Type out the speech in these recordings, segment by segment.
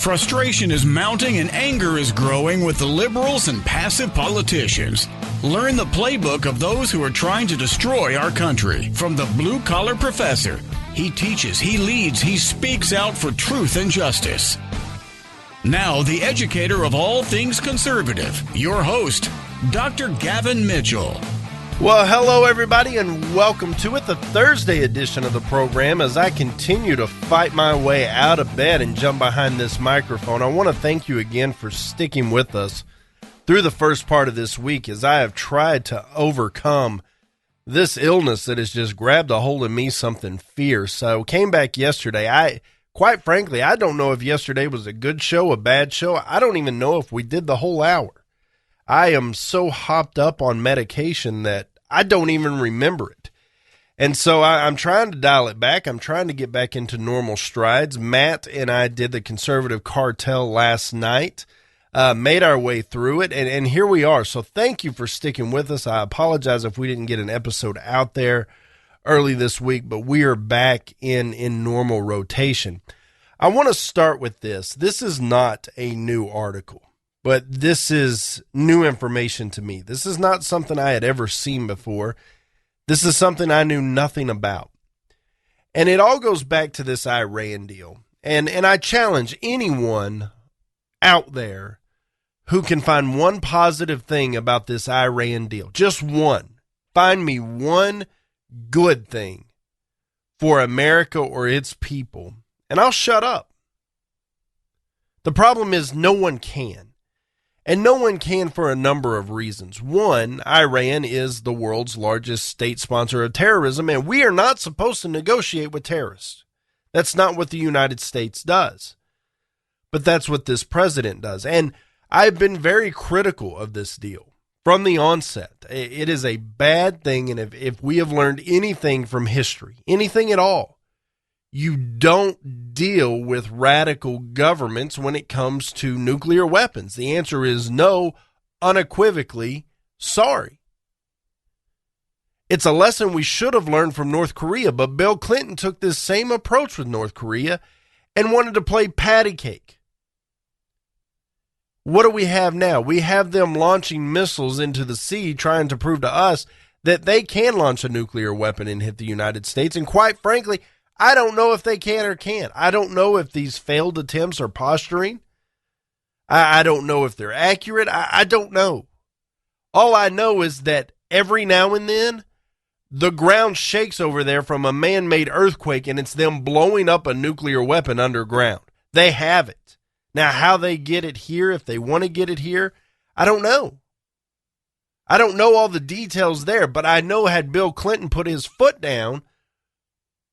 Frustration is mounting and anger is growing with the liberals and passive politicians. Learn the playbook of those who are trying to destroy our country from the blue-collar professor. He teaches, he leads, he speaks out for truth and justice. Now, the educator of all things conservative, your host, Dr. Gavin Mitchell. Well, hello, everybody, and welcome to it, the Thursday edition of the program. As I continue to fight my way out of bed and jump behind this microphone, I want to thank you again for sticking with us through the first part of this week as I have tried to overcome this illness that has just grabbed a hold of me, something fierce. So came back yesterday. Quite frankly, I don't know if yesterday was a good show, a bad show. I don't even know if we did the whole hour. I am so hopped up on medication that I don't even remember it. And so I'm trying to dial it back. I'm trying to get back into normal strides. Matt and I did the conservative cartel last night, made our way through it, and here we are. So thank you for sticking with us. I apologize if we didn't get an episode out there early this week, but we are back in normal rotation. I want to start with this. This is not a new article, but this is new information to me. This is not something I had ever seen before. This is something I knew nothing about. And it all goes back to this Iran deal. And I challenge anyone out there who can find one positive thing about this Iran deal. Just one. Find me one good thing for America or its people, and I'll shut up. The problem is no one can. And no one can for a number of reasons. One, Iran is the world's largest state sponsor of terrorism, and we are not supposed to negotiate with terrorists. That's not what the United States does. But that's what this president does. And I've been very critical of this deal from the onset. It is a bad thing, and if we have learned anything from history, anything at all, you don't deal with radical governments when it comes to nuclear weapons. The answer is no, unequivocally, sorry. It's a lesson we should have learned from North Korea, but Bill Clinton took this same approach with North Korea and wanted to play patty cake. What do we have now? We have them launching missiles into the sea, trying to prove to us that they can launch a nuclear weapon and hit the United States. And quite frankly, I don't know if they can or can't. I don't know if these failed attempts are posturing. I don't know if they're accurate. I don't know. All I know is that every now and then, the ground shakes over there from a man-made earthquake, and it's them blowing up a nuclear weapon underground. They have it. Now, how they get it here, if they want to get it here, I don't know. I don't know all the details there, but I know had Bill Clinton put his foot down,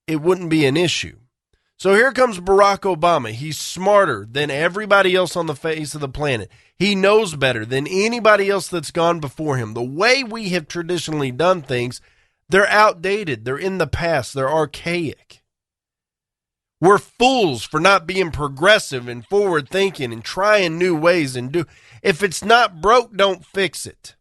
it wouldn't be an issue. So here comes Barack Obama. He's smarter than everybody else on the face of the planet. He knows better than anybody else that's gone before him. The way we have traditionally done things, they're outdated. They're in the past. They're archaic. We're fools for not being progressive and forward thinking and trying new ways if it's not broke, don't fix it.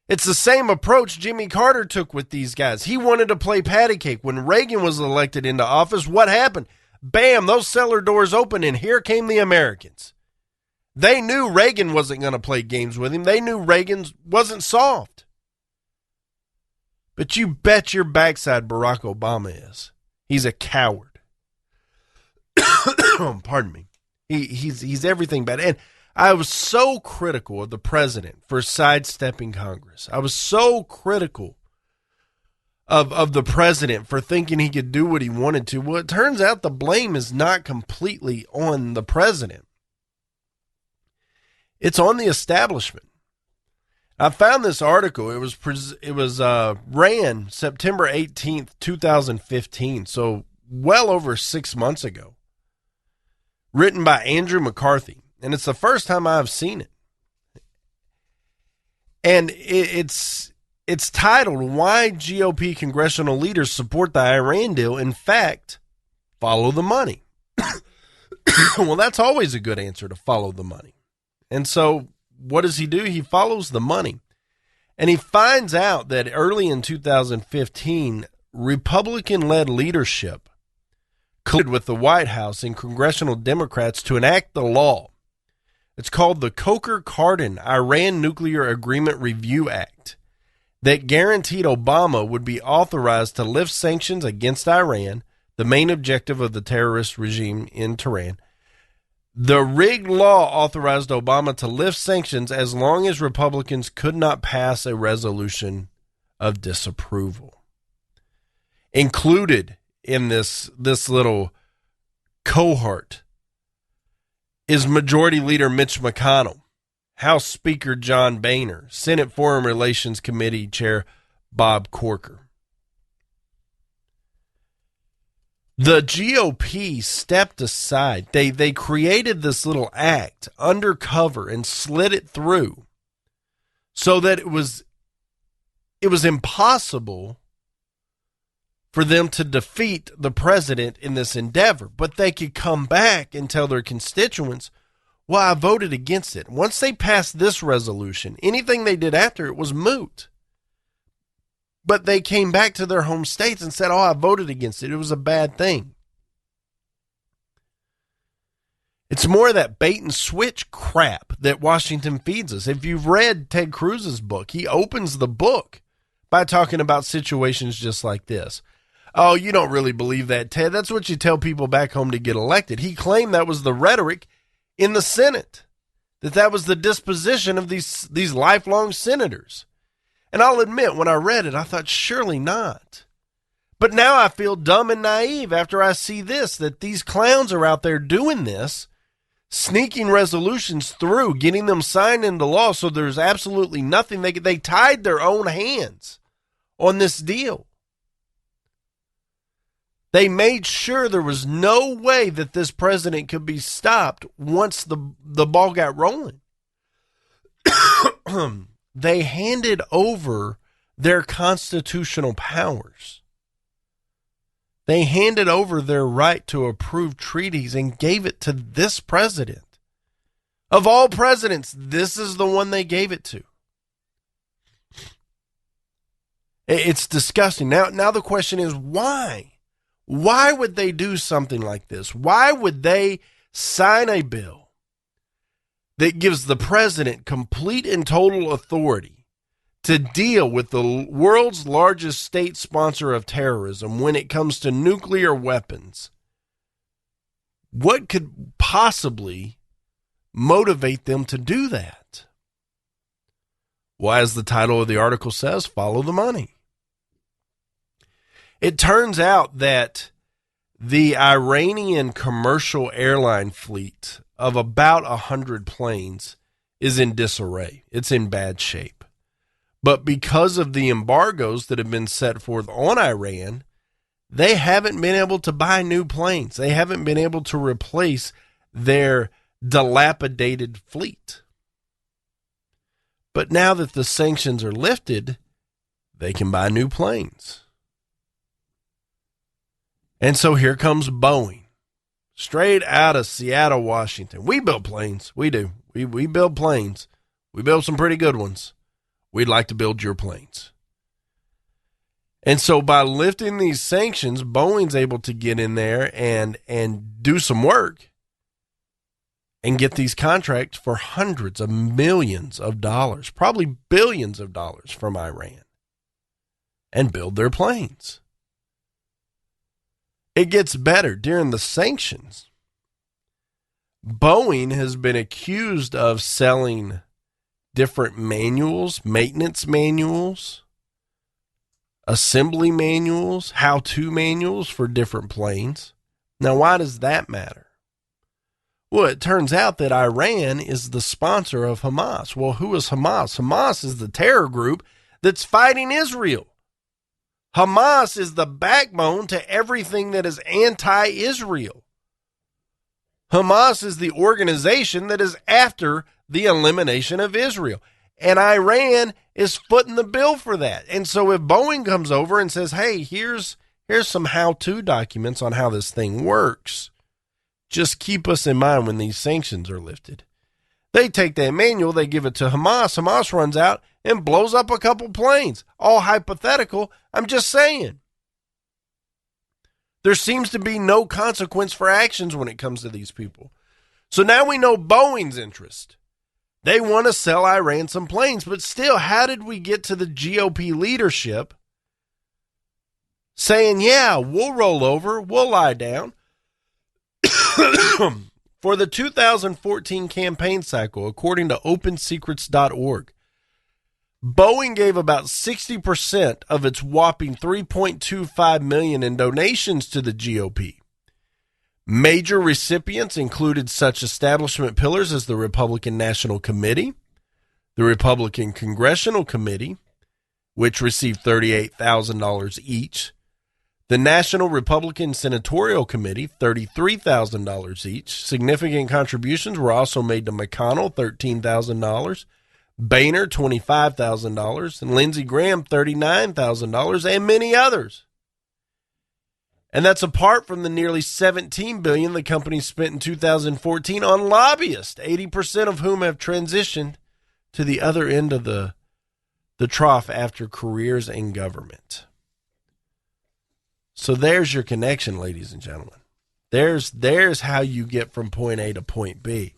It's the same approach Jimmy Carter took with these guys. He wanted to play patty cake. When Reagan was elected into office, what happened? Bam, those cellar doors opened, and here came the Americans. They knew Reagan wasn't going to play games with him. They knew Reagan wasn't soft. But you bet your backside Barack Obama is. He's a coward. Pardon me. He's everything bad. And I was so critical of the president for sidestepping Congress. I was so critical of the president for thinking he could do what he wanted to. Well, it turns out the blame is not completely on the president. It's on the establishment. I found this article. It was ran September 18th, 2015, so well over 6 months ago. Written by Andrew McCarthy. And it's the first time I've seen it. And it's titled, Why GOP Congressional Leaders Support the Iran Deal. In fact, follow the money. Well, that's always a good answer, to follow the money. And so what does he do? He follows the money. And he finds out that early in 2015, Republican-led leadership colluded with the White House and congressional Democrats to enact the law. It's called the Coker-Cardin Iran Nuclear Agreement Review Act that guaranteed Obama would be authorized to lift sanctions against Iran, the main objective of the terrorist regime in Tehran. The rigged law authorized Obama to lift sanctions as long as Republicans could not pass a resolution of disapproval. Included in this little cohort is Majority Leader Mitch McConnell, House Speaker John Boehner, Senate Foreign Relations Committee Chair Bob Corker. The GOP stepped aside. They created this little act undercover and slid it through so that it was impossible for them to defeat the president in this endeavor. But they could come back and tell their constituents, well, I voted against it. Once they passed this resolution, anything they did after it was moot. But they came back to their home states and said, oh, I voted against it. It was a bad thing. It's more of that bait and switch crap that Washington feeds us. If you've read Ted Cruz's book, he opens the book by talking about situations just like this. Oh, you don't really believe that, Ted. That's what you tell people back home to get elected. He claimed that was the rhetoric in the Senate, that was the disposition of these lifelong senators. And I'll admit, when I read it, I thought, surely not. But now I feel dumb and naive after I see this, that these clowns are out there doing this, sneaking resolutions through, getting them signed into law so there's absolutely nothing. They tied their own hands on this deal. They made sure there was no way that this president could be stopped once the ball got rolling. They handed over their constitutional powers. They handed over their right to approve treaties and gave it to this president. Of all presidents, this is the one they gave it to. It's disgusting. Now the question is, why? Why would they do something like this? Why would they sign a bill that gives the president complete and total authority to deal with the world's largest state sponsor of terrorism when it comes to nuclear weapons? What could possibly motivate them to do that? Well, as the title of the article says, follow the money. It turns out that the Iranian commercial airline fleet of about 100 planes is in disarray. It's in bad shape. But because of the embargoes that have been set forth on Iran, they haven't been able to buy new planes. They haven't been able to replace their dilapidated fleet. But now that the sanctions are lifted, they can buy new planes. And so here comes Boeing, straight out of Seattle, Washington. We build planes. We do. We build planes. We build some pretty good ones. We'd like to build your planes. And so by lifting these sanctions, Boeing's able to get in there and do some work and get these contracts for hundreds of millions of dollars, probably billions of dollars from Iran, and build their planes. It gets better. During the sanctions, Boeing has been accused of selling different manuals, maintenance manuals, assembly manuals, how-to manuals for different planes. Now, why does that matter? Well, it turns out that Iran is the sponsor of Hamas. Well, who is Hamas? Hamas is the terror group that's fighting Israel. Hamas is the backbone to everything that is anti-Israel. Hamas is the organization that is after the elimination of Israel. And Iran is footing the bill for that. And so if Boeing comes over and says, hey, here's some how-to documents on how this thing works, just keep us in mind when these sanctions are lifted. They take that manual, they give it to Hamas. Hamas runs out and blows up a couple planes. All hypothetical. I'm just saying. There seems to be no consequence for actions when it comes to these people. So now we know Boeing's interest. They want to sell Iran some planes, but still, how did we get to the GOP leadership saying, yeah, we'll roll over, we'll lie down? For the 2014 campaign cycle, according to OpenSecrets.org, Boeing gave about 60% of its whopping $3.25 million in donations to the GOP. Major recipients included such establishment pillars as the Republican National Committee, the Republican Congressional Committee, which received $38,000 each, the National Republican Senatorial Committee, $33,000 each. Significant contributions were also made to McConnell, $13,000, Boehner, $25,000, and Lindsey Graham, $39,000, and many others. And that's apart from the nearly $17 billion the company spent in 2014 on lobbyists, 80% of whom have transitioned to the other end of the trough after careers in government. So there's your connection, ladies and gentlemen. There's how you get from point A to point B.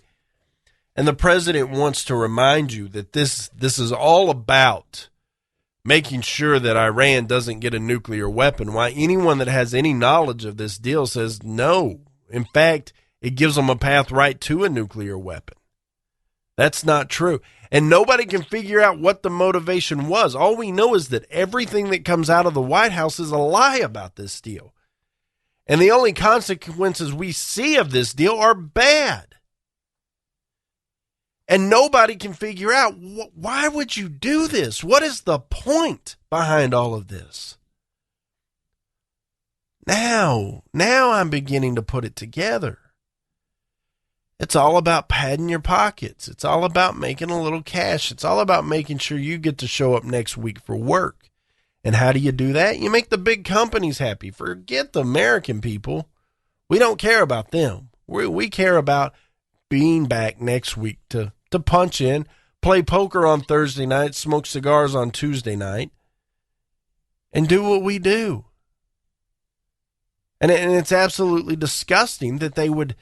And the president wants to remind you that this is all about making sure that Iran doesn't get a nuclear weapon. Why anyone that has any knowledge of this deal says no. In fact, it gives them a path right to a nuclear weapon. That's not true. And nobody can figure out what the motivation was. All we know is that everything that comes out of the White House is a lie about this deal. And the only consequences we see of this deal are bad. And nobody can figure out, why would you do this? What is the point behind all of this? Now I'm beginning to put it together. It's all about padding your pockets. It's all about making a little cash. It's all about making sure you get to show up next week for work. And how do you do that? You make the big companies happy. Forget the American people. We don't care about them. We care about being back next week to punch in, play poker on Thursday night, smoke cigars on Tuesday night, and do what we do. And it's absolutely disgusting that they would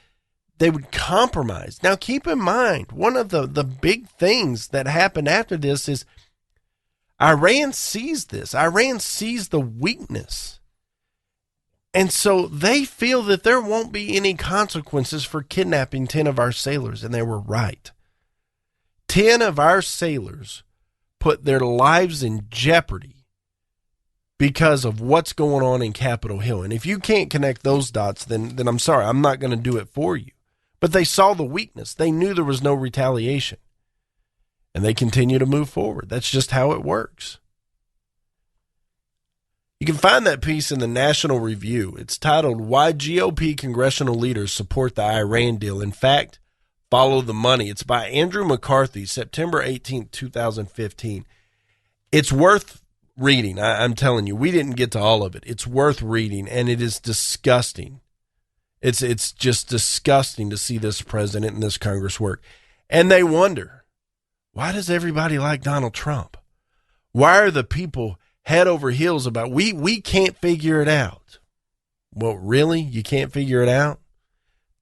compromise. Now, keep in mind, one of the big things that happened after this is Iran sees this. Iran sees the weakness. And so they feel that there won't be any consequences for kidnapping 10 of our sailors, and they were right. 10 of our sailors put their lives in jeopardy because of what's going on in Capitol Hill. And if you can't connect those dots, then I'm sorry, I'm not going to do it for you. But they saw the weakness. They knew there was no retaliation. And they continue to move forward. That's just how it works. You can find that piece in the National Review. It's titled, Why GOP Congressional Leaders Support the Iran Deal. In fact, Follow the Money. It's by Andrew McCarthy, September 18th, 2015. It's worth reading. I'm telling you, we didn't get to all of it. It's worth reading, and it is disgusting. It's just disgusting to see this president and this Congress work. And they wonder, why does everybody like Donald Trump? Why are the people head over heels about, we can't figure it out? Well, really? You can't figure it out?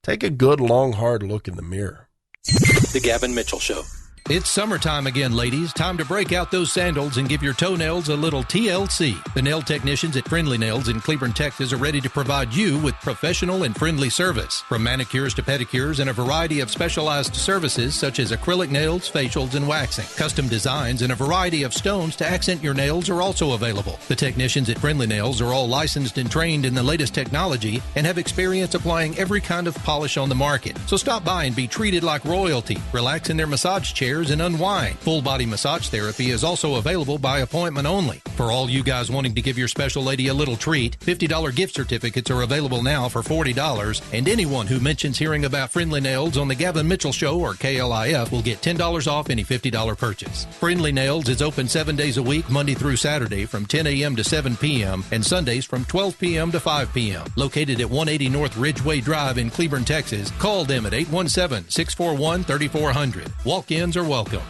Take a good, long, hard look in the mirror. The Gavin Mitchell Show. It's summertime again, ladies. Time to break out those sandals and give your toenails a little TLC. The nail technicians at Friendly Nails in Cleburne, Texas are ready to provide you with professional and friendly service. From manicures to pedicures and a variety of specialized services such as acrylic nails, facials, and waxing. Custom designs and a variety of stones to accent your nails are also available. The technicians at Friendly Nails are all licensed and trained in the latest technology and have experience applying every kind of polish on the market. So stop by and be treated like royalty. Relax in their massage chairs and unwind. Full body massage therapy is also available by appointment only. For all you guys wanting to give your special lady a little treat, $50 gift certificates are available now for $40, and anyone who mentions hearing about Friendly Nails on the Gavin Mitchell Show or KLIF will get $10 off any $50 purchase. Friendly Nails is open 7 days a week, Monday through Saturday from 10 a.m. to 7 p.m. and Sundays from 12 p.m. to 5 p.m. Located at 180 North Ridgeway Drive in Cleburne, Texas. Call them at 817-641-3400. Walk-ins are welcome.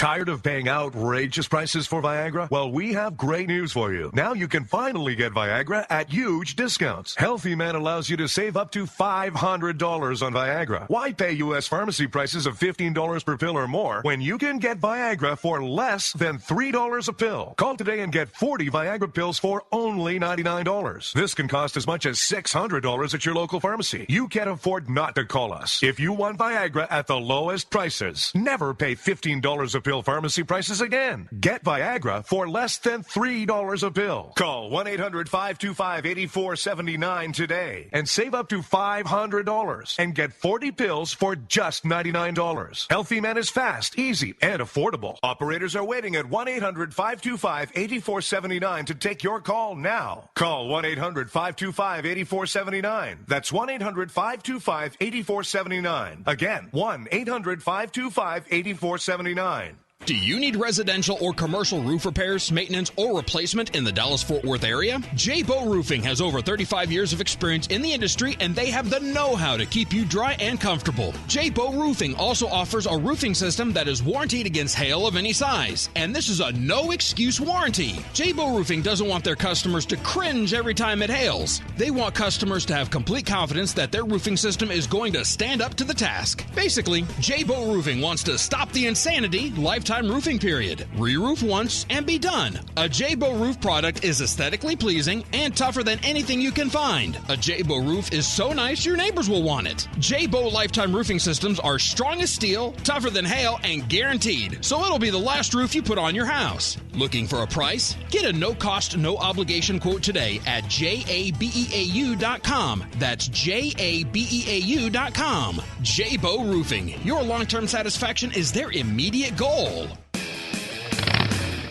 Tired of paying outrageous prices for Viagra? Well, we have great news for you. Now you can finally get Viagra at huge discounts. Healthy Man allows you to save up to $500 on Viagra. Why pay U.S. pharmacy prices of $15 per pill or more when you can get Viagra for less than $3 a pill? Call today and get 40 Viagra pills for only $99. This can cost as much as $600 at your local pharmacy. You can't afford not to call us. If you want Viagra at the lowest prices, never pay $15 a pill pharmacy prices again. Get Viagra for less than $3 a pill. Call 1-800-525-8479 today and save up to $500 and get 40 pills for just $99. Healthy Man is fast, easy, and affordable. Operators are waiting at 1-800-525-8479 to take your call now. Call 1-800-525-8479. That's 1-800-525-8479. Again, 1-800-525-8479. Do you need residential or commercial roof repairs, maintenance, or replacement in the Dallas-Fort Worth area? J-Bow Roofing has over 35 years of experience in the industry, and they have the know-how to keep you dry and comfortable. J-Bow Roofing also offers a roofing system that is warranted against hail of any size, and this is a no-excuse warranty. J-Bow Roofing doesn't want their customers to cringe every time it hails. They want customers to have complete confidence that their roofing system is going to stand up to the task. Basically, J-Bow Roofing wants to stop the insanity, lifetime roofing period. Re-roof once and be done. A J-Bow roof product is aesthetically pleasing and tougher than anything you can find. A J-Bow roof is so nice your neighbors will want it. J-Bow lifetime roofing systems are strong as steel, tougher than hail, and guaranteed. So it'll be the last roof you put on your house. Looking for a price? Get a no-cost, no-obligation quote today at jabeau.com. That's jabeau.com. J-Bow Roofing. Your long-term satisfaction is their immediate goal.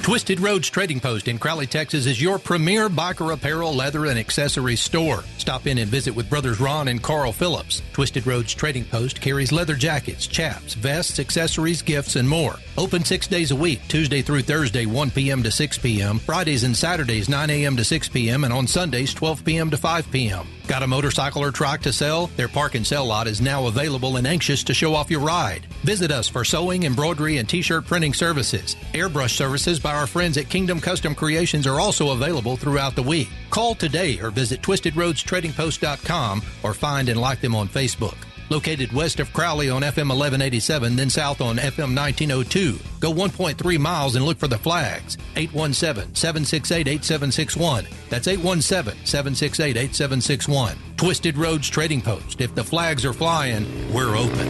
Twisted Roads Trading Post in Crowley, Texas is your premier biker apparel, leather, and accessories store. Stop in and visit with Brothers Ron and Carl Phillips. Twisted Roads Trading Post carries leather jackets, chaps, vests, accessories, gifts, and more. Open 6 days a week, Tuesday through Thursday, 1 p.m. to 6 p.m., Fridays and Saturdays, 9 a.m. to 6 p.m., and on Sundays, 12 p.m. to 5 p.m. Got a motorcycle or trike to sell? Their park and sell lot is now available and anxious to show off your ride. Visit us for sewing, embroidery, and t-shirt printing services. Airbrush services by our friends at Kingdom Custom Creations are also available throughout the week. Call today or visit twistedroadstradingpost.com or find and like them on Facebook. Located west of Crowley on FM 1187, then south on FM 1902. Go 1.3 miles and look for the flags. 817-768-8761. That's 817-768-8761. Twisted Roads Trading Post. If the flags are flying, we're open.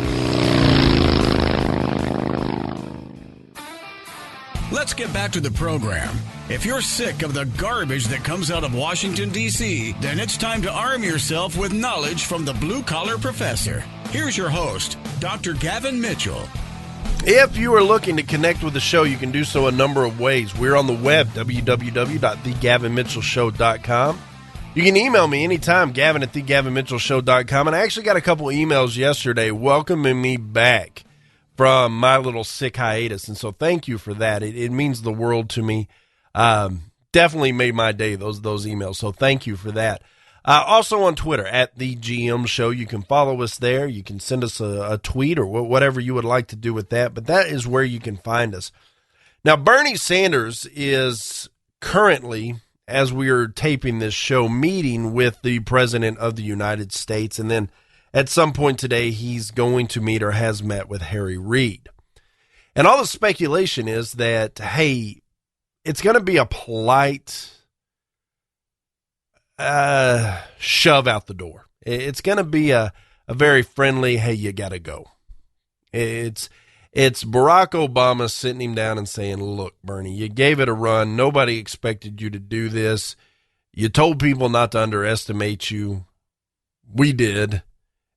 Let's get back to the program. If you're sick of the garbage that comes out of Washington, D.C., then it's time to arm yourself with knowledge from the Blue Collar Professor. Here's your host, Dr. Gavin Mitchell. If you are looking to connect with the show, you can do so a number of ways. We're on the web, www.thegavinmitchellshow.com. You can email me anytime, Gavin@thegavinmitchellshow.com. And I actually got a couple emails yesterday welcoming me back from my little sick hiatus, and so thank you for that. It means the world to me. Definitely made my day, those emails, so thank you for that. Also on Twitter, @TheGM Show. You can follow us there. You can send us a tweet or whatever you would like to do with that, but that is where you can find us. Now, Bernie Sanders is currently, as we are taping this show, meeting with the President of the United States, and then at some point today, he's going to meet or has met with Harry Reid. And all the speculation is that, hey, it's going to be a polite shove out the door. It's going to be a very friendly, hey, you got to go. It's Barack Obama sitting him down and saying, look, Bernie, you gave it a run. Nobody expected you to do this. You told people not to underestimate you. We did.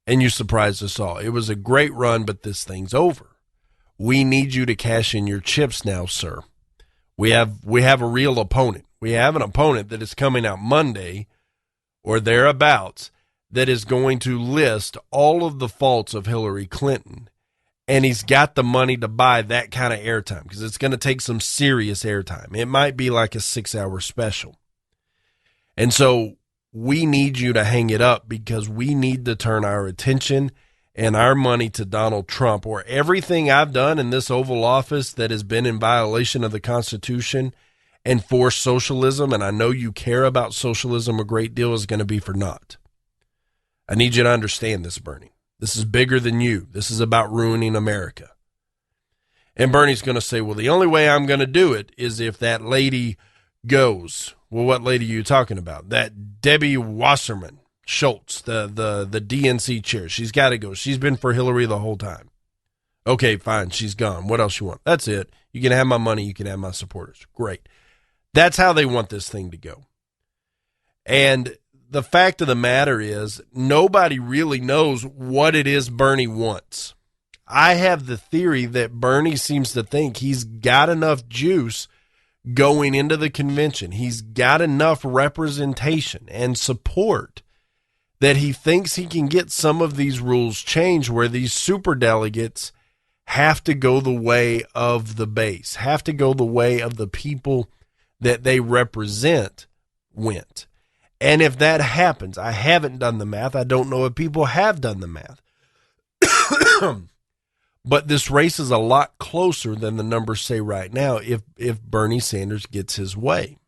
And you surprised us all. It was a great run, but this thing's over. We need you to cash in your chips now, sir. We have a real opponent. We have an opponent that is coming out Monday or thereabouts that is going to list all of the faults of Hillary Clinton, and he's got the money to buy that kind of airtime because it's going to take some serious airtime. It might be like a 6-hour special. And so we need you to hang it up because we need to turn our attention and our money to Donald Trump, or everything I've done in this Oval Office that has been in violation of the Constitution and for socialism, and I know you care about socialism a great deal, is going to be for naught. I need you to understand this, Bernie. This is bigger than you. This is about ruining America. And Bernie's going to say, well, the only way I'm going to do it is if that lady goes. Well, what lady are you talking about? That Debbie Wasserman Schultz, the DNC chair. She's got to go. She's been for Hillary the whole time. Okay, fine. She's gone. What else you want? That's it. You can have my money. You can have my supporters. Great. That's how they want this thing to go. And the fact of the matter is, nobody really knows what it is Bernie wants. I have the theory that Bernie seems to think he's got enough juice going into the convention. He's got enough representation and support that he thinks he can get some of these rules changed where these superdelegates have to go the way of the base, have to go the way of the people that they represent went. And if that happens, I haven't done the math. I don't know if people have done the math. But this race is a lot closer than the numbers say right now if Bernie Sanders gets his way.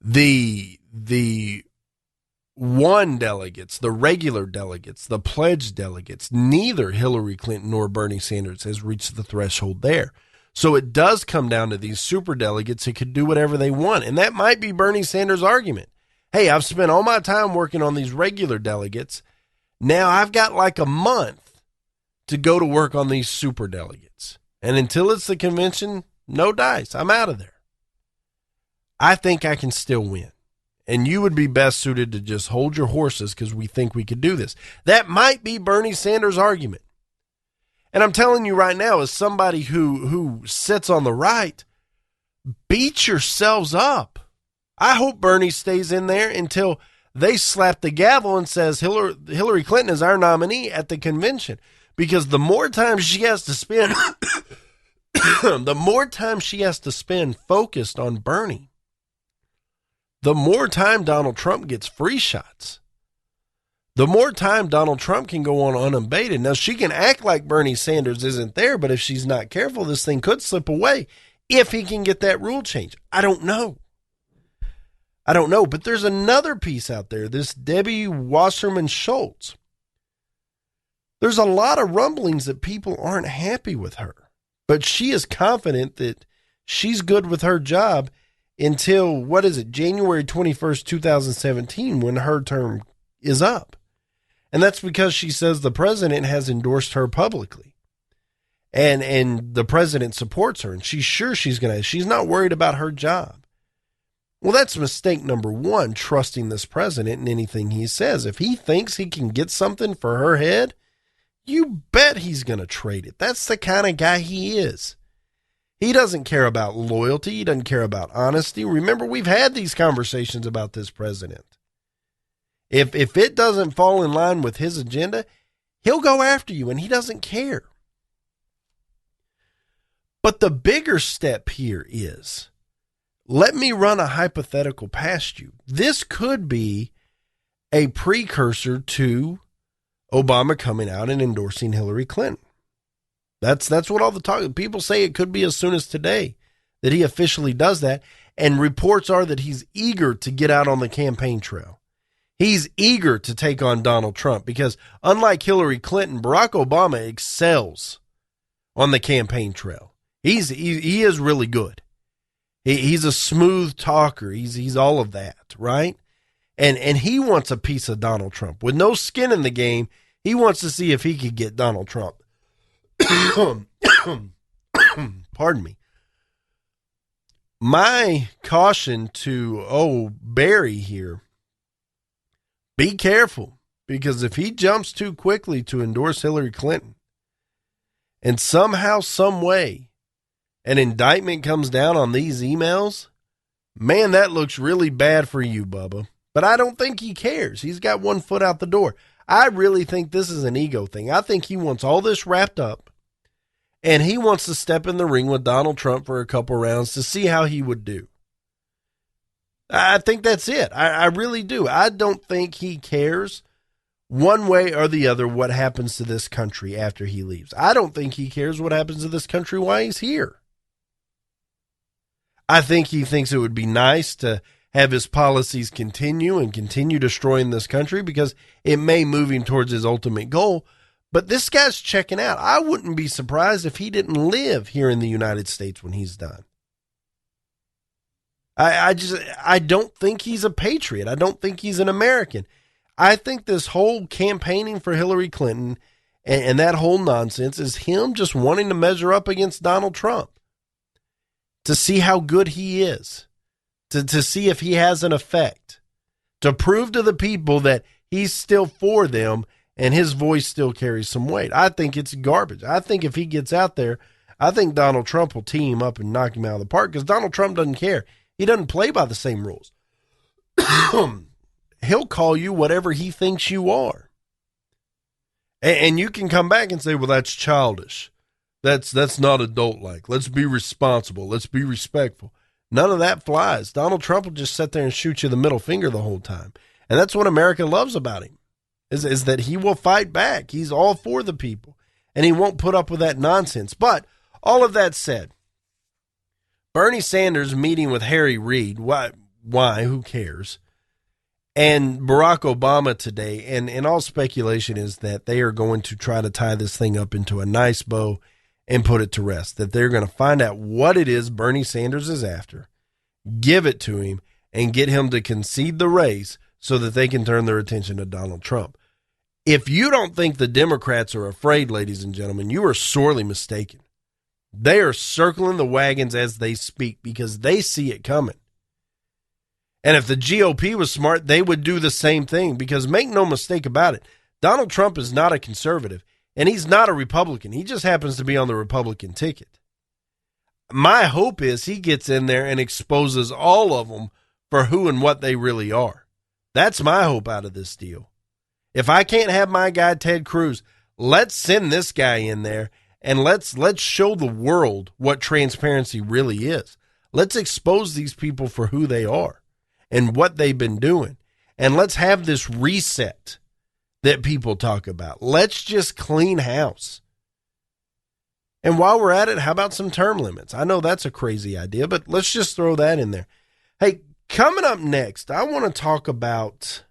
The one delegates, the regular delegates, the pledged delegates, neither Hillary Clinton nor Bernie Sanders has reached the threshold there. So it does come down to these superdelegates who could do whatever they want. And that might be Bernie Sanders' argument. Hey, I've spent all my time working on these regular delegates. Now I've got like a month to go to work on these superdelegates. And until it's the convention, no dice. I'm out of there. I think I can still win. And you would be best suited to just hold your horses because we think we could do this. That might be Bernie Sanders' argument. And I'm telling you right now, as somebody who sits on the right, beat yourselves up. I hope Bernie stays in there until they slap the gavel and says Hillary Clinton is our nominee at the convention. Because the more time she has to spend, the more time she has to spend focused on Bernie, the more time Donald Trump gets free shots. The more time Donald Trump can go on unabated. Now, she can act like Bernie Sanders isn't there, but if she's not careful, this thing could slip away if he can get that rule change. I don't know. But there's another piece out there, this Debbie Wasserman Schultz. There's a lot of rumblings that people aren't happy with her, but she is confident that she's good with her job until, January 21st, 2017, when her term is up. And that's because she says the president has endorsed her publicly. And the president supports her, and she's sure she's not worried about her job. Well, that's mistake number one, trusting this president in anything he says. If he thinks he can get something for her head, you bet he's going to trade it. That's the kind of guy he is. He doesn't care about loyalty. He doesn't care about honesty. Remember, we've had these conversations about this president. If it doesn't fall in line with his agenda, he'll go after you, and he doesn't care. But the bigger step here is, let me run a hypothetical past you. This could be a precursor to Obama coming out and endorsing Hillary Clinton. That's what all the talk. People say it could be as soon as today that he officially does that. And reports are that he's eager to get out on the campaign trail. He's eager to take on Donald Trump because unlike Hillary Clinton, Barack Obama excels on the campaign trail. He is really good. He's a smooth talker. He's all of that, right? And he wants a piece of Donald Trump. With no skin in the game, he wants to see if he could get Donald Trump. Pardon me. My caution to Barry here, be careful, because if he jumps too quickly to endorse Hillary Clinton and somehow, some way, an indictment comes down on these emails, man, that looks really bad for you, Bubba. But I don't think he cares. He's got one foot out the door. I really think this is an ego thing. I think he wants all this wrapped up, and he wants to step in the ring with Donald Trump for a couple rounds to see how he would do. I think that's it. I really do. I don't think he cares one way or the other what happens to this country after he leaves. I don't think he cares what happens to this country while he's here. I think he thinks it would be nice to have his policies continue and continue destroying this country because it may move him towards his ultimate goal. But this guy's checking out. I wouldn't be surprised if he didn't live here in the United States when he's done. I don't think he's a patriot. I don't think he's an American. I think this whole campaigning for Hillary Clinton and that whole nonsense is him just wanting to measure up against Donald Trump to see how good he is, to see if he has an effect, to prove to the people that he's still for them and his voice still carries some weight. I think it's garbage. I think if he gets out there, I think Donald Trump will tee him up and knock him out of the park because Donald Trump doesn't care. He doesn't play by the same rules. He'll call you whatever he thinks you are. And you can come back and say, well, that's childish. That's not adult-like. Let's be responsible. Let's be respectful. None of that flies. Donald Trump will just sit there and shoot you the middle finger the whole time. And that's what America loves about him, is that he will fight back. He's all for the people. And he won't put up with that nonsense. But all of that said, Bernie Sanders meeting with Harry Reid, why? Who cares? And Barack Obama today, and all speculation is that they are going to try to tie this thing up into a nice bow and put it to rest, that they're going to find out what it is Bernie Sanders is after, give it to him, and get him to concede the race so that they can turn their attention to Donald Trump. If you don't think the Democrats are afraid, ladies and gentlemen, you are sorely mistaken. They are circling the wagons as they speak because they see it coming. And if the GOP was smart, they would do the same thing because make no mistake about it, Donald Trump is not a conservative and he's not a Republican. He just happens to be on the Republican ticket. My hope is he gets in there and exposes all of them for who and what they really are. That's my hope out of this deal. If I can't have my guy Ted Cruz, let's send this guy in there and let's show the world what transparency really is. Let's expose these people for who they are and what they've been doing. And let's have this reset that people talk about. Let's just clean house. And while we're at it, how about some term limits? I know that's a crazy idea, but let's just throw that in there. Hey, coming up next, I want to talk about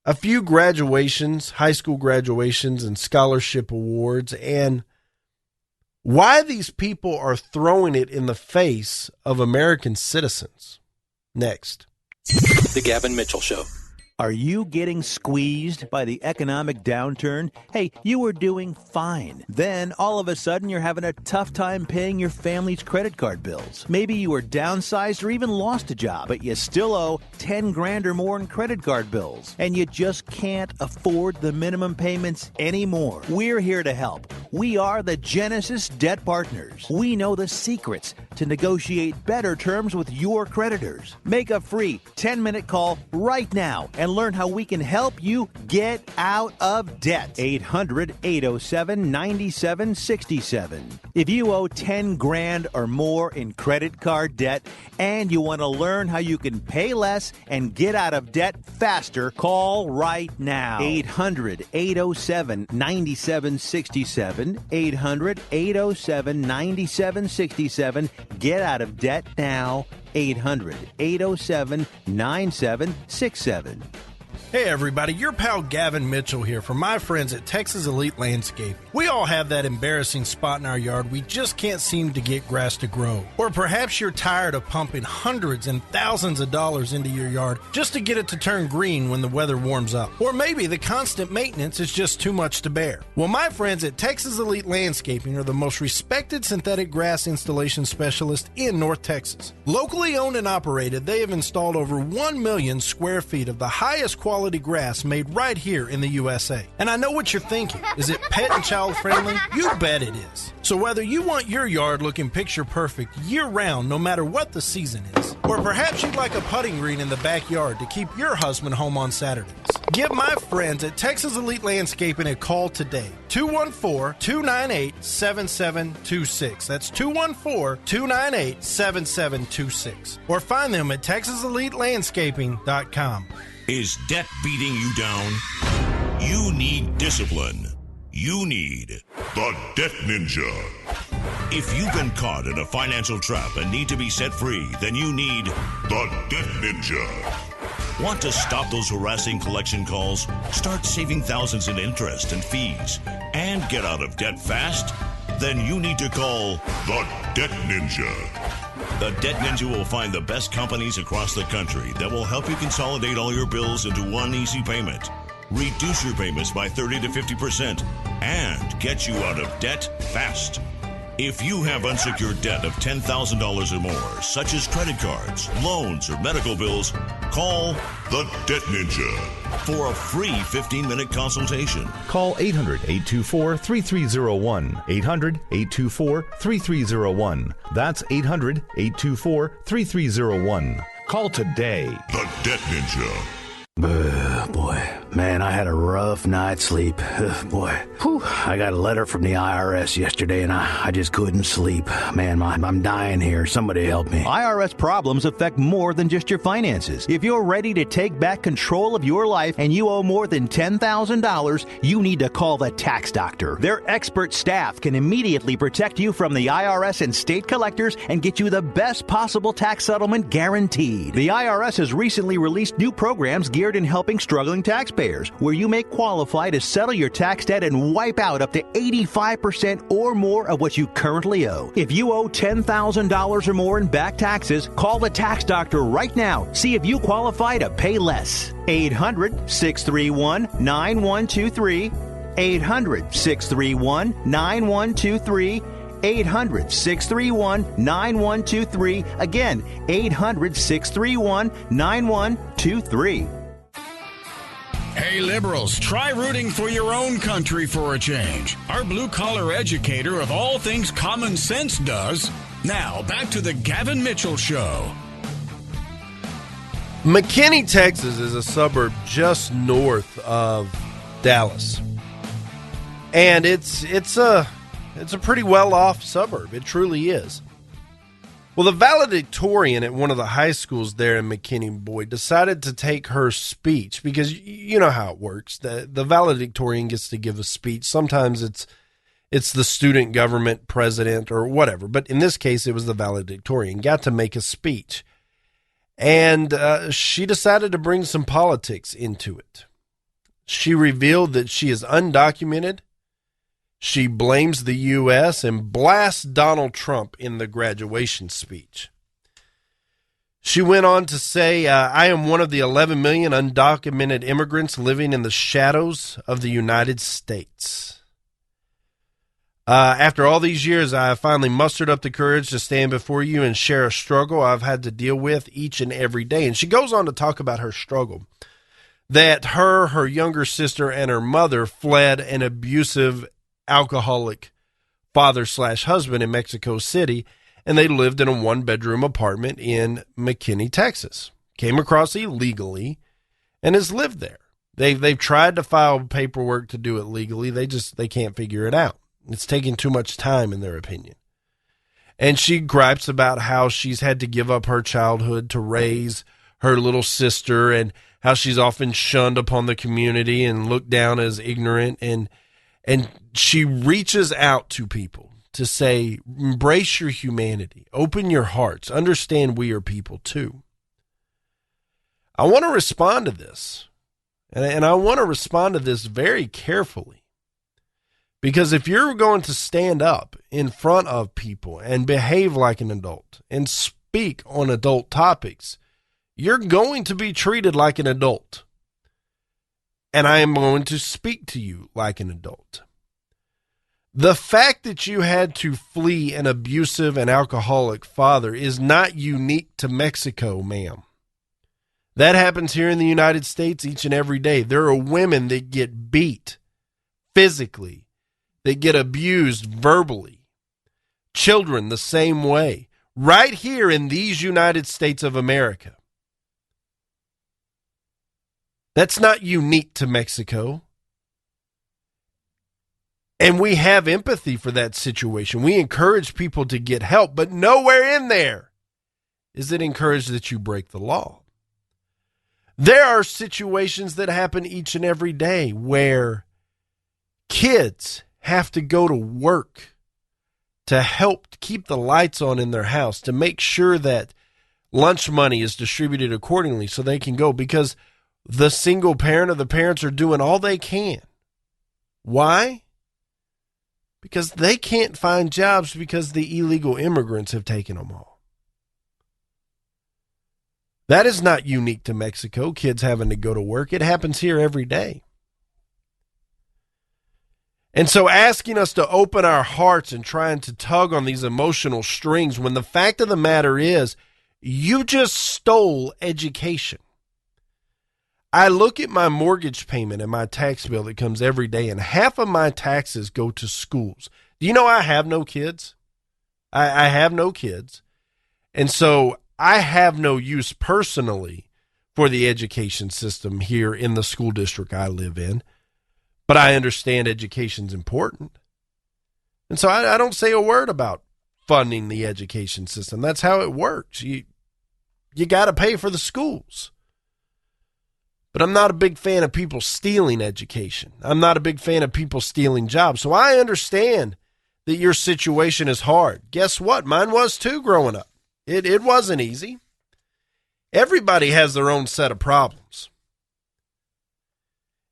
a few graduations, high school graduations and scholarship awards, and why these people are throwing it in the face of American citizens. Next. The Gavin Mitchell Show. Are you getting squeezed by the economic downturn? Hey, you were doing fine. Then, all of a sudden, you're having a tough time paying your family's credit card bills. Maybe you were downsized or even lost a job, but you still owe 10 grand or more in credit card bills. And you just can't afford the minimum payments anymore. We're here to help. We are the Genesis Debt Partners. We know the secrets to negotiate better terms with your creditors. Make a free 10-minute call right now and learn how we can help you get out of debt. 800-807-9767. If you owe 10 grand or more in credit card debt and you want to learn how you can pay less and get out of debt faster, call right now. 800-807-9767. 800-807-9767. Get out of debt now. 800-807-9767. Hey everybody, your pal Gavin Mitchell here from my friends at Texas Elite Landscape. We all have that embarrassing spot in our yard we just can't seem to get grass to grow. Or perhaps you're tired of pumping hundreds and thousands of dollars into your yard just to get it to turn green when the weather warms up. Or maybe the constant maintenance is just too much to bear. Well, my friends at Texas Elite Landscaping are the most respected synthetic grass installation specialist in North Texas. Locally owned and operated, they have installed over 1 million square feet of the highest quality grass made right here in the USA. And I know what you're thinking. Is it pet and child friendly? You bet it is. So whether you want your yard looking picture perfect year round, no matter what the season is, or perhaps you'd like a putting green in the backyard to keep your husband home on Saturdays, give my friends at Texas Elite Landscaping a call today. 214-298-7726. That's 214-298-7726. Or find them at TexasEliteLandscaping.com. Is debt beating you down? You need discipline. You need the Debt Ninja. If you've been caught in a financial trap and need to be set free, then you need the Debt Ninja. Want to stop those harassing collection calls, start saving thousands in interest and fees, and get out of debt fast? Then you need to call the Debt Ninja. The Debt Ninja will find the best companies across the country that will help you consolidate all your bills into one easy payment, reduce your payments by 30 to 50%, and get you out of debt fast. If you have unsecured debt of $10,000 or more, such as credit cards, loans, or medical bills, call the Debt Ninja for a free 15-minute consultation. Call 800-824-3301. 800-824-3301. That's 800-824-3301. Call today. The Debt Ninja. Boy, man, I had a rough night's sleep. I got a letter from the IRS yesterday, and I just couldn't sleep. Man, I'm dying here. Somebody help me. IRS problems affect more than just your finances. If you're ready to take back control of your life and you owe more than $10,000, you need to call the tax doctor. Their expert staff can immediately protect you from the IRS and state collectors and get you the best possible tax settlement guaranteed. The IRS has recently released new programs geared in helping struggling taxpayers, where you may qualify to settle your tax debt and wipe out up to 85% or more of what you currently owe. If you owe $10,000 or more in back taxes, call the tax doctor right now. See if you qualify to pay less. 800-631-9123. 800-631-9123. 800-631-9123. Again, 800-631-9123. Hey, liberals, try rooting for your own country for a change. Our blue-collar educator of all things common sense does. Now, back to the Gavin Mitchell Show. McKinney, Texas is a suburb just north of Dallas. And it's a pretty well-off suburb. It truly is. Well, the valedictorian at one of the high schools there in McKinney, boy, decided to take her speech, because you know how it works. The valedictorian gets to give a speech. Sometimes it's the student government president or whatever, but in this case, it was the valedictorian, got to make a speech. And she decided to bring some politics into it. She revealed that she is undocumented. She blames the U.S. and blasts Donald Trump in the graduation speech. She went on to say, I am one of the 11 million undocumented immigrants living in the shadows of the United States. After all these years, I have finally mustered up the courage to stand before you and share a struggle I've had to deal with each and every day. And she goes on to talk about her struggle, that her younger sister, and her mother fled an abusive alcoholic father/husband in Mexico City, and they lived in a one-bedroom apartment in McKinney, Texas. Came across illegally and has lived there. They've tried to file paperwork to do it legally. They can't figure it out. It's taking too much time, in their opinion. And she gripes about how she's had to give up her childhood to raise her little sister, and how she's often shunned upon the community and looked down as ignorant. And she reaches out to people to say, embrace your humanity, open your hearts, understand we are people too. I want to respond to this, and I want to respond to this very carefully, because if you're going to stand up in front of people and behave like an adult and speak on adult topics, you're going to be treated like an adult. And I am going to speak to you like an adult. The fact that you had to flee an abusive and alcoholic father is not unique to Mexico, ma'am. That happens here in the United States each and every day. There are women that get beat physically, that get abused verbally. Children the same way, right here in these United States of America. That's not unique to Mexico. And we have empathy for that situation. We encourage people to get help, but nowhere in there is it encouraged that you break the law. There are situations that happen each and every day where kids have to go to work to help keep the lights on in their house, to make sure that lunch money is distributed accordingly so they can go, because the single parent or the parents are doing all they can. Why? Because they can't find jobs because the illegal immigrants have taken them all. That is not unique to Mexico, kids having to go to work. It happens here every day. And so asking us to open our hearts and trying to tug on these emotional strings, when the fact of the matter is, you just stole education. I look at my mortgage payment and my tax bill that comes every day, and half of my taxes go to schools. Do you know I have no kids? I have no kids. And so I have no use personally for the education system here in the school district I live in. But I understand education's important. And so I don't say a word about funding the education system. That's how it works. You got to pay for the schools. But I'm not a big fan of people stealing education. I'm not a big fan of people stealing jobs. So I understand that your situation is hard. Guess what? Mine was too growing up. It wasn't easy. Everybody has their own set of problems.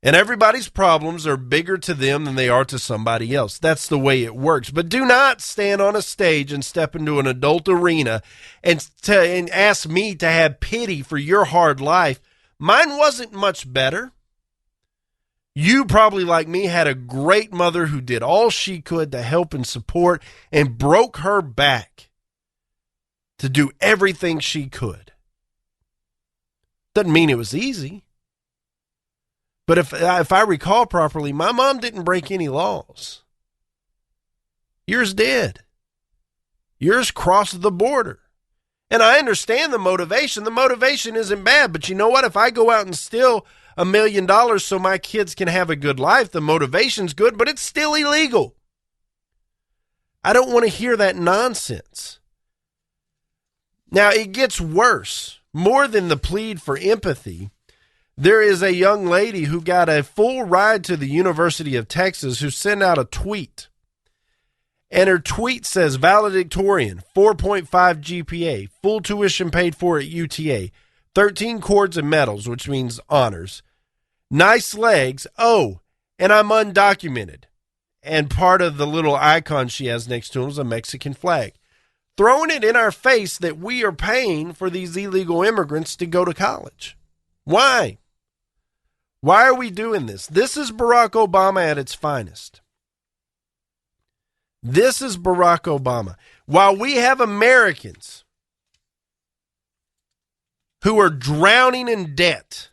And everybody's problems are bigger to them than they are to somebody else. That's the way it works. But do not stand on a stage and step into an adult arena and ask me to have pity for your hard life. Mine wasn't much better. You probably, like me, had a great mother who did all she could to help and support and broke her back to do everything she could. Doesn't mean it was easy. But if I recall properly, my mom didn't break any laws. Yours did. Yours crossed the border. And I understand the motivation. The motivation isn't bad. But you know what? If I go out and steal $1 million so my kids can have a good life, the motivation's good, but it's still illegal. I don't want to hear that nonsense. Now, it gets worse. More than the plead for empathy, there is a young lady who got a full ride to the University of Texas who sent out a tweet. And her tweet says, valedictorian, 4.5 GPA, full tuition paid for at UTA, 13 cords and medals, which means honors, nice legs, oh, and I'm undocumented. And part of the little icon she has next to him is a Mexican flag. Throwing it in our face that we are paying for these illegal immigrants to go to college. Why? Why are we doing this? This is Barack Obama at its finest. This is Barack Obama. While we have Americans who are drowning in debt,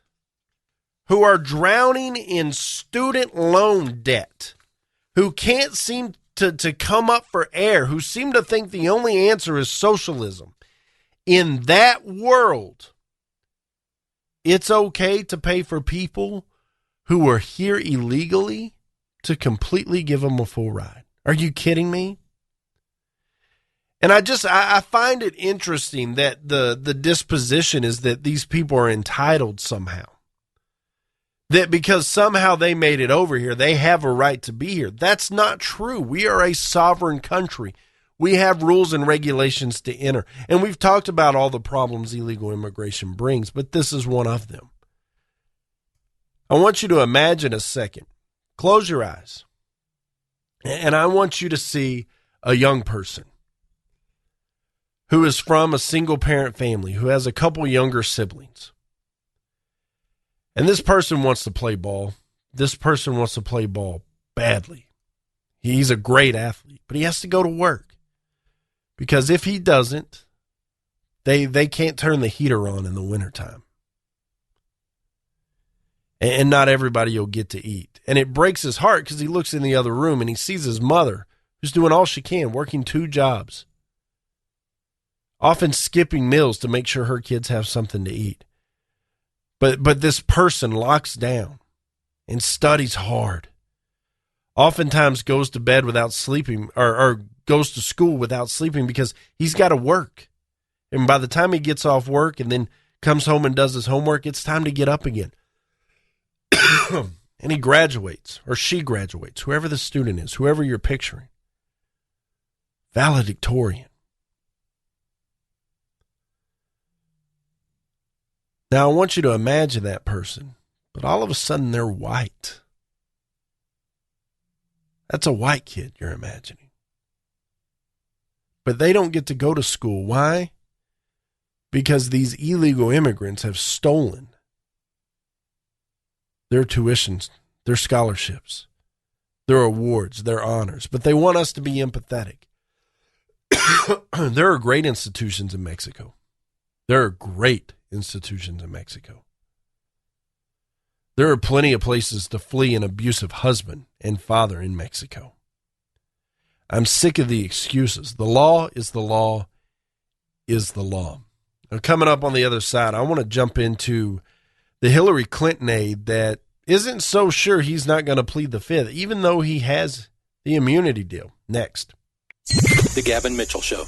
who are drowning in student loan debt, who can't seem to come up for air, who seem to think the only answer is socialism, in that world, it's okay to pay for people who are here illegally to completely give them a full ride. Are you kidding me? And I find it interesting that the disposition is that these people are entitled somehow. That because somehow they made it over here, they have a right to be here. That's not true. We are a sovereign country. We have rules and regulations to enter. And we've talked about all the problems illegal immigration brings, but this is one of them. I want you to imagine a second. Close your eyes. And I want you to see a young person who is from a single parent family, who has a couple younger siblings. And this person wants to play ball. This person wants to play ball badly. He's a great athlete, but he has to go to work. Because if he doesn't, they can't turn the heater on in the wintertime. And not everybody will get to eat. And it breaks his heart because he looks in the other room and he sees his mother, who's doing all she can, working 2 jobs, often skipping meals to make sure her kids have something to eat. But this person locks down and studies hard. Oftentimes goes to bed without sleeping or goes to school without sleeping because he's got to work. And by the time he gets off work and then comes home and does his homework, it's time to get up again. And he graduates, or she graduates, whoever the student is, whoever you're picturing. Valedictorian. Now, I want you to imagine that person, but all of a sudden they're white. That's a white kid you're imagining. But they don't get to go to school. Why? Because these illegal immigrants have stolen their tuitions, their scholarships, their awards, their honors. But they want us to be empathetic. There are great institutions in Mexico. There are great institutions in Mexico. There are plenty of places to flee an abusive husband and father in Mexico. I'm sick of the excuses. The law is the law is the law. Now, coming up on the other side, I want to jump into the Hillary Clinton aide that isn't so sure he's not going to plead the fifth, even though he has the immunity deal. Next. The Gavin Mitchell Show.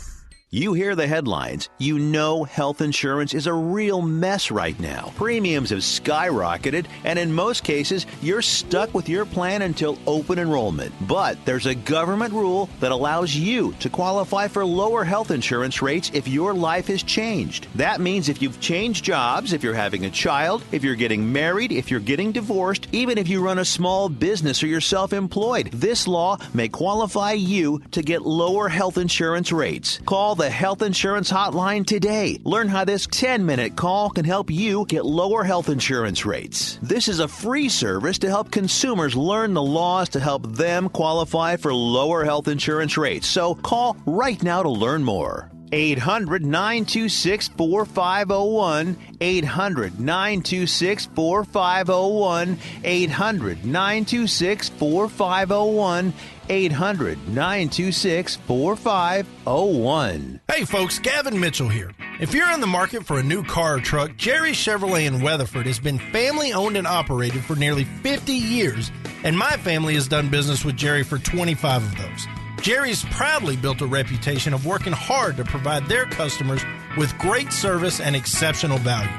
You hear the headlines. You know health insurance is a real mess right now. Premiums have skyrocketed, and in most cases, you're stuck with your plan until open enrollment. But there's a government rule that allows you to qualify for lower health insurance rates if your life has changed. That means if you've changed jobs, if you're having a child, if you're getting married, if you're getting divorced, even if you run a small business or you're self-employed, this law may qualify you to get lower health insurance rates. Call the Health Insurance Hotline today. Learn how this 10-minute call can help you get lower health insurance rates. This is a free service to help consumers learn the laws to help them qualify for lower health insurance rates. So call right now to learn more. 800-926-4501, 800-926-4501, 800-926-4501, 800-926-4501. Hey folks, Gavin Mitchell here. If you're in the market for a new car or truck, Jerry Chevrolet in Weatherford has been family owned and operated for nearly 50 years, and my family has done business with Jerry for 25 of those. Jerry's proudly built a reputation of working hard to provide their customers with great service and exceptional value.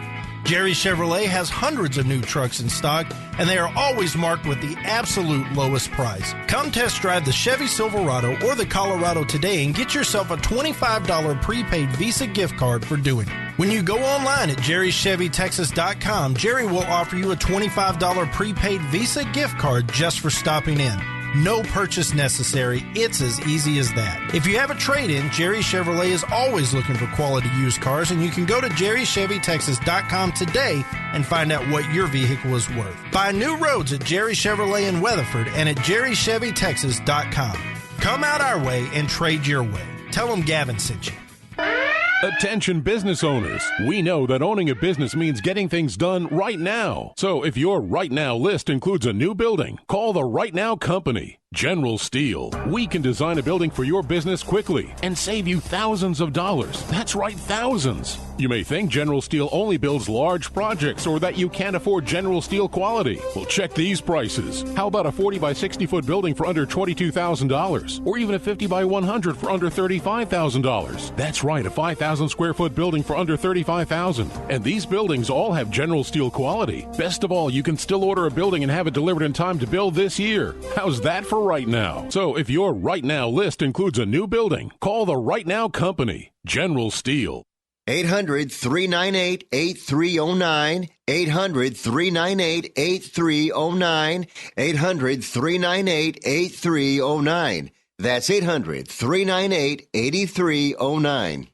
Jerry Chevrolet has hundreds of new trucks in stock, and they are always marked with the absolute lowest price. Come test drive the Chevy Silverado or the Colorado today and get yourself a $25 prepaid Visa gift card for doing it. When you go online at jerrychevytexas.com, Jerry will offer you a $25 prepaid Visa gift card just for stopping in. No purchase necessary. It's as easy as that. If you have a trade-in, Jerry Chevrolet is always looking for quality used cars, and you can go to jerrychevytexas.com today and find out what your vehicle is worth. Find new roads at Jerry Chevrolet in Weatherford and at jerrychevytexas.com. Come out our way and trade your way. Tell them Gavin sent you. Attention business owners. We know that owning a business means getting things done right now. So if your right now list includes a new building, call the Right Now Company. General Steel. We can design a building for your business quickly and save you thousands of dollars. That's right, thousands. You may think General Steel only builds large projects or that you can't afford General Steel quality. Well, check these prices. How about a 40 by 60 foot building for under $22,000? Or even a 50 by 100 for under $35,000? That's right, a 5,000 square foot building for under $35,000. And these buildings all have General Steel quality. Best of all, you can still order a building and have it delivered in time to build this year. How's that for right now? So if your right now list includes a new building, call the Right Now Company, General Steel. 800-398-8309, 800-398-8309, 800-398-8309. That's 800-398-8309.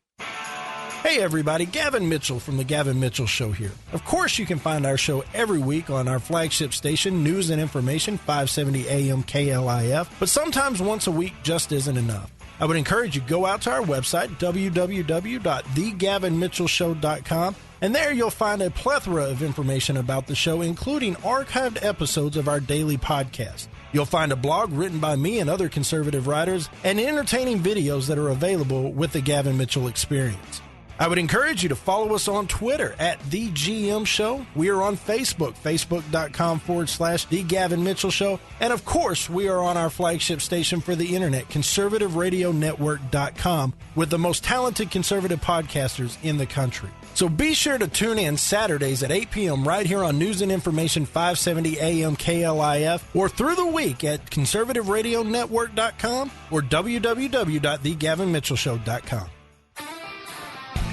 Hey everybody, Gavin Mitchell from The Gavin Mitchell Show here. Of course you can find our show every week on our flagship station, News and Information, 570 AM KLIF, but sometimes once a week just isn't enough. I would encourage you to go out to our website, www.thegavinmitchellshow.com, and there you'll find a plethora of information about the show, including archived episodes of our daily podcast. You'll find a blog written by me and other conservative writers, and entertaining videos that are available with the Gavin Mitchell Experience. I would encourage you to follow us on Twitter at The GM Show. We are on Facebook, facebook.com/The Gavin Mitchell Show. And of course, we are on our flagship station for the internet, conservativeradionetwork.com, with the most talented conservative podcasters in the country. So be sure to tune in Saturdays at 8 p.m. right here on News and Information 570 AM KLIF, or through the week at conservativeradionetwork.com or www.thegavinmitchellshow.com.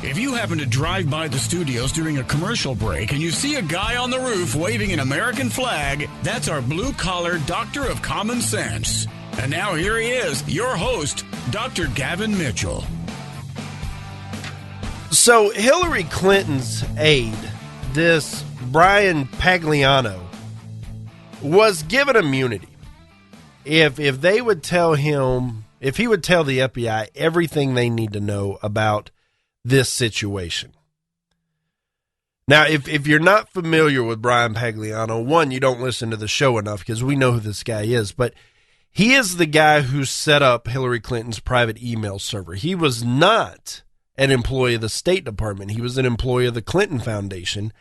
If you happen to drive by the studios during a commercial break and you see a guy on the roof waving an American flag, that's our blue-collar doctor of common sense. And now here he is, your host, Dr. Gavin Mitchell. So Hillary Clinton's aide, this Brian Pagliano, was given immunity. If they would tell him, if he would tell the FBI everything they need to know about this situation. Now, if you're not familiar with Brian Pagliano, one, you don't listen to the show enough because we know who this guy is, but he is the guy who set up Hillary Clinton's private email server. He was not an employee of the State Department. He was an employee of the Clinton Foundation,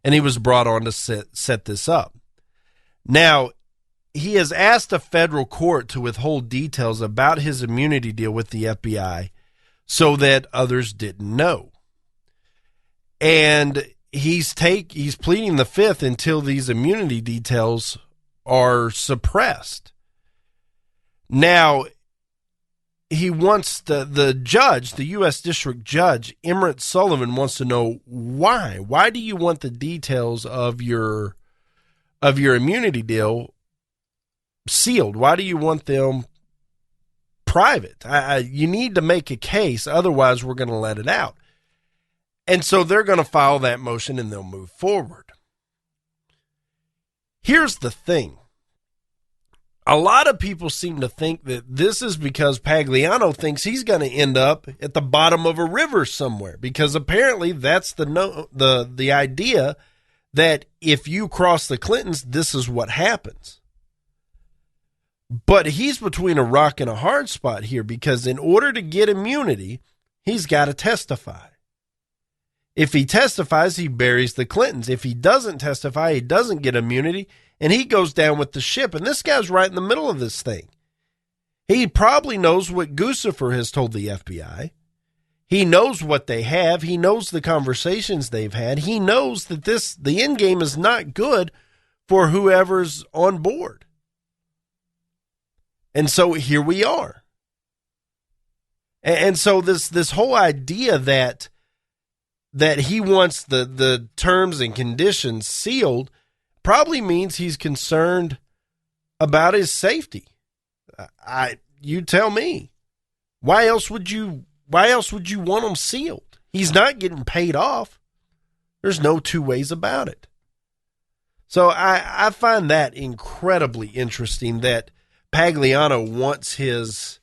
and he was brought on to set this up. Now, he has asked a federal court to withhold details about his immunity deal with the FBI so that others didn't know. And he's pleading the fifth until these immunity details are suppressed. Now, he wants the judge, the U.S. District Judge, Emmett Sullivan, wants to know why. Why do you want the details of your immunity deal sealed? Why do you want them private? You need to make a case, otherwise we're going to let it out. And so they're going to file that motion and they'll move forward. Here's the thing. A lot of people seem to think that this is because Pagliano thinks he's going to end up at the bottom of a river somewhere, because apparently that's the idea that if you cross the Clintons, this is what happens. But he's between a rock and a hard spot here, because in order to get immunity, he's got to testify. If he testifies, he buries the Clintons. If he doesn't testify, he doesn't get immunity, and he goes down with the ship. And this guy's right in the middle of this thing. He probably knows what Guccifer has told the FBI. He knows what they have. He knows the conversations they've had. He knows that the end game is not good for whoever's on board. And so here we are. And so this whole idea that he wants the terms and conditions sealed probably means he's concerned about his safety. You tell me. Why else would you want him sealed? He's not getting paid off. There's no two ways about it. So I find that incredibly interesting that Pagliano wants his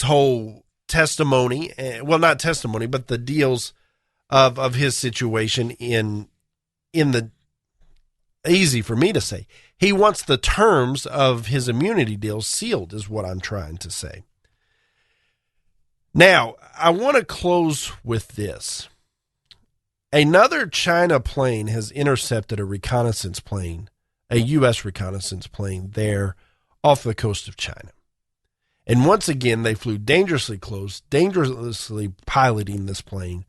whole testimony, well, not testimony, but the deals of his situation in the, easy for me to say, he wants the terms of his immunity deals sealed, is what I'm trying to say. Now, I want to close with this. Another China plane has intercepted a reconnaissance plane, a U.S. reconnaissance plane there off the coast of China. And once again, they flew dangerously close, dangerously piloting this plane,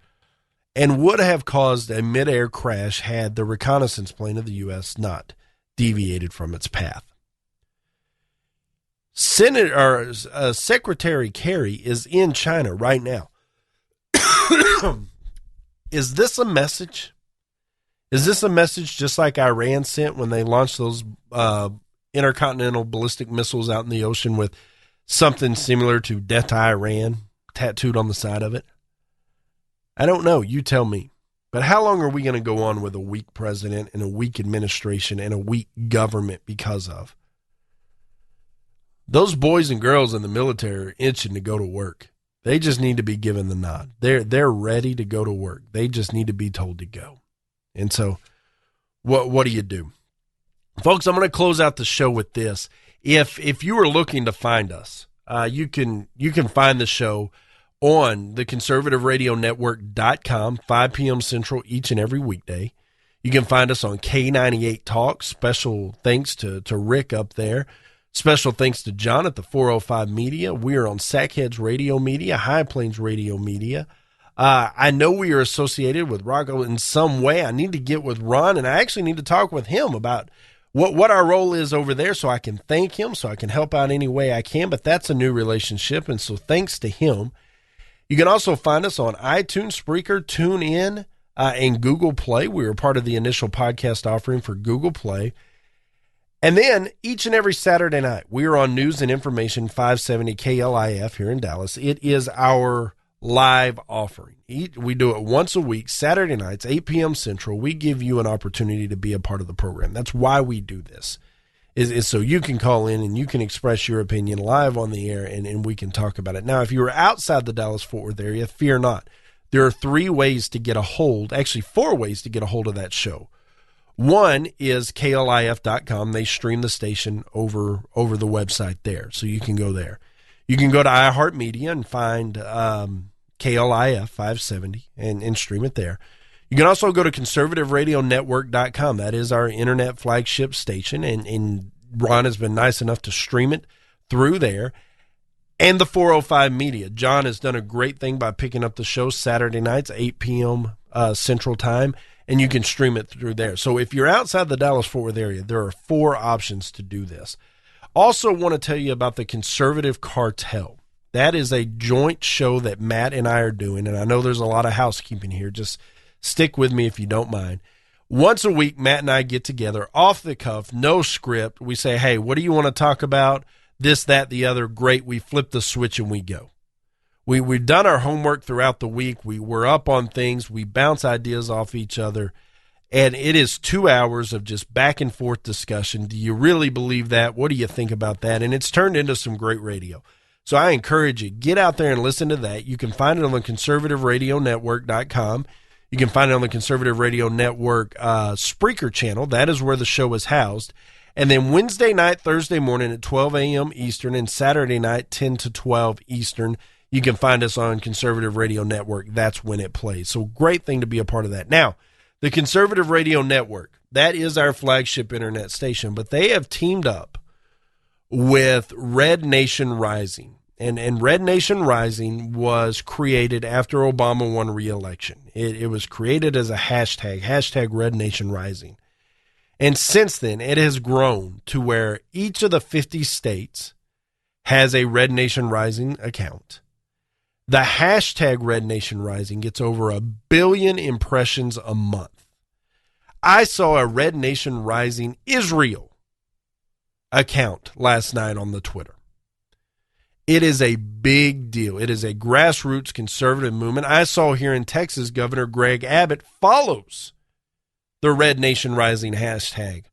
and would have caused a mid-air crash had the reconnaissance plane of the U.S. not deviated from its path. Secretary Kerry is in China right now. Is this a message? Is this a message just like Iran sent when they launched those intercontinental ballistic missiles out in the ocean with something similar to Death to Iran tattooed on the side of it? I don't know. You tell me. But how long are we going to go on with a weak president and a weak administration and a weak government because of? Those boys and girls in the military are itching to go to work. They just need to be given the nod. They're ready to go to work. They just need to be told to go. And so what do you do? Folks, I'm going to close out the show with this. If you are looking to find us, you can find the show on the conservativeradionetwork.com, 5 p.m. Central each and every weekday. You can find us on K98 Talk. Special thanks to Rick up there. Special thanks to John at the 405 Media. We are on Sackheads Radio Media, High Plains Radio Media. I know we are associated with Rocco in some way. I need to get with Ron, and I actually need to talk with him about what our role is over there so I can thank him, so I can help out any way I can. But that's a new relationship, and so thanks to him. You can also find us on iTunes, Spreaker, TuneIn, and Google Play. We were part of the initial podcast offering for Google Play. And then each and every Saturday night, we are on News and Information 570 KLIF here in Dallas. It is our live offering. We do it once a week, Saturday nights, 8 p.m. Central. We give you an opportunity to be a part of the program. That's why we do this, is so you can call in and you can express your opinion live on the air, and we can talk about it. Now, if you are outside the Dallas-Fort Worth area, fear not. There are 4 ways to get a hold of that show. One is KLIF.com. They stream the station over the website there, so you can go there. You can go to iHeartMedia and find KLIF 570 and stream it there. You can also go to conservativeradionetwork.com. That is our internet flagship station, and Ron has been nice enough to stream it through there. And the 405 Media. John has done a great thing by picking up the show Saturday nights, 8 p.m. Central Time, and you can stream it through there. So if you're outside the Dallas-Fort Worth area, there are 4 options to do this. Also want to tell you about the Conservative Cartel. That is a joint show that Matt and I are doing, and I know there's a lot of housekeeping here. Just stick with me if you don't mind. Once a week, Matt and I get together, off the cuff, no script. We say, hey, what do you want to talk about? This, that, the other. Great. We flip the switch and we go. We've done our homework throughout the week. We're up on things. We bounce ideas off each other. And it is 2 hours of just back and forth discussion. Do you really believe that? What do you think about that? And it's turned into some great radio. So I encourage you, get out there and listen to that. You can find it on the conservativeradionetwork.com. You can find it on the Conservative Radio Network Spreaker channel. That is where the show is housed. And then Wednesday night, Thursday morning at 12 a.m. Eastern, and Saturday night, 10 to 12 Eastern, you can find us on Conservative Radio Network. That's when it plays. So great thing to be a part of that. Now, the Conservative Radio Network, that is our flagship internet station, but they have teamed up with Red Nation Rising. And Red Nation Rising was created after Obama won re-election. It was created as a hashtag Red Nation Rising. And since then, it has grown to where each of the 50 states has a Red Nation Rising account. The hashtag Red Nation Rising gets over 1 billion impressions a month. I saw a Red Nation Rising Israel account last night on the Twitter. It is a big deal. It is a grassroots conservative movement. I saw here in Texas, Governor Greg Abbott follows the Red Nation Rising hashtag,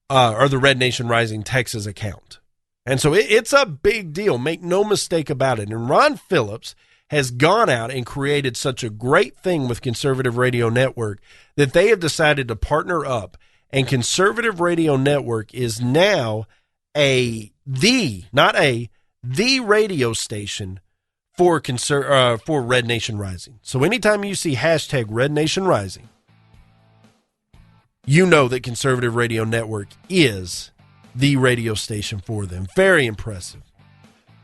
or the Red Nation Rising Texas account. And so it's a big deal. Make no mistake about it. And Ron Phillips has gone out and created such a great thing with Conservative Radio Network that they have decided to partner up. And Conservative Radio Network is now the radio station for Red Nation Rising. So anytime you see hashtag Red Nation Rising, you know that Conservative Radio Network is the radio station for them. Very impressive.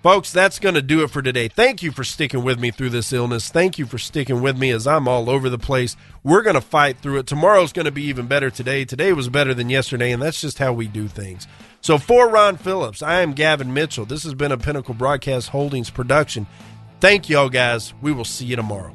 Folks, that's going to do it for today. Thank you for sticking with me through this illness. Thank you for sticking with me as I'm all over the place. We're going to fight through it. Tomorrow's going to be even better today. Today was better than yesterday, and that's just how we do things. So for Ron Phillips, I am Gavin Mitchell. This has been a Pinnacle Broadcast Holdings production. Thank you all, guys. We will see you tomorrow.